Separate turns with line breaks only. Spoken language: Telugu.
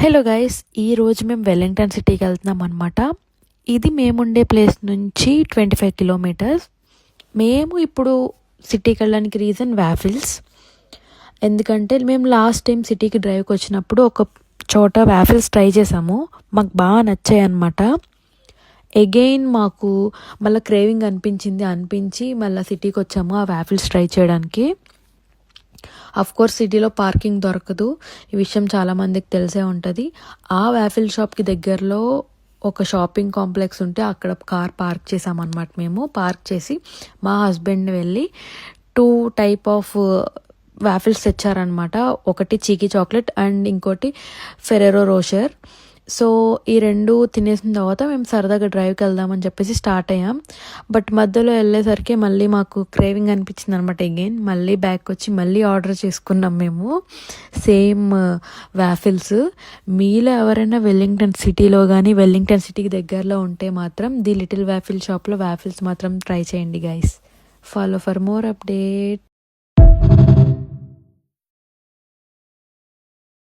హలో గైస్, ఈరోజు మేము వెల్లింగ్టన్ సిటీకి వెళ్తున్నాం అనమాట. ఇది మేముండే ప్లేస్ నుంచి 25 కిలోమీటర్స్. మేము ఇప్పుడు సిటీకి వెళ్ళడానికి రీజన్ వ్యాఫిల్స్. ఎందుకంటే మేము లాస్ట్ టైం సిటీకి డ్రైవ్కి వచ్చినప్పుడు ఒక చోట వ్యాఫిల్స్ ట్రై చేసాము, మాకు బాగా నచ్చాయి అనమాట. అగైన్ మాకు మళ్ళీ క్రేవింగ్ అనిపించి మళ్ళీ సిటీకి వచ్చాము ఆ వ్యాఫిల్స్ ట్రై చేయడానికి. కోర్స్ సిటీలో పార్కింగ్ దొరకదు, ఈ విషయం చాలామందికి తెలిసే ఉంటుంది. ఆ వ్యాఫిల్ షాప్కి దగ్గరలో ఒక షాపింగ్ కాంప్లెక్స్ ఉంటే అక్కడ కార్ పార్క్ చేసామన్నమాట. మేము పార్క్ చేసి మా హస్బెండ్ వెళ్ళి 2 టైప్ ఆఫ్ వ్యాఫిల్స్ తెచ్చారనమాట. ఒకటి చీకీ చాక్లెట్ అండ్ ఇంకోటి ఫెరెరో రోషర్. సో ఈ 2 తినేసిన తర్వాత మేము సరదాగా డ్రైవ్కి వెళ్దామని చెప్పేసి స్టార్ట్ అయ్యాం. బట్ మధ్యలో వెళ్ళేసరికి మళ్ళీ మాకు క్రేవింగ్ అనిపించింది అనమాట. అగైన్ మళ్ళీ బ్యాక్ వచ్చి మళ్ళీ ఆర్డర్ చేసుకున్నాం మేము సేమ్ వ్యాఫిల్స్. మీలో ఎవరైనా వెల్లింగ్టన్ సిటీలో కానీ వెల్లింగ్టన్ సిటీకి దగ్గరలో ఉంటే మాత్రం ది లిటిల్ వ్యాఫిల్ షాప్లో వ్యాఫిల్స్ మాత్రం ట్రై చేయండి guys. Follow for more update.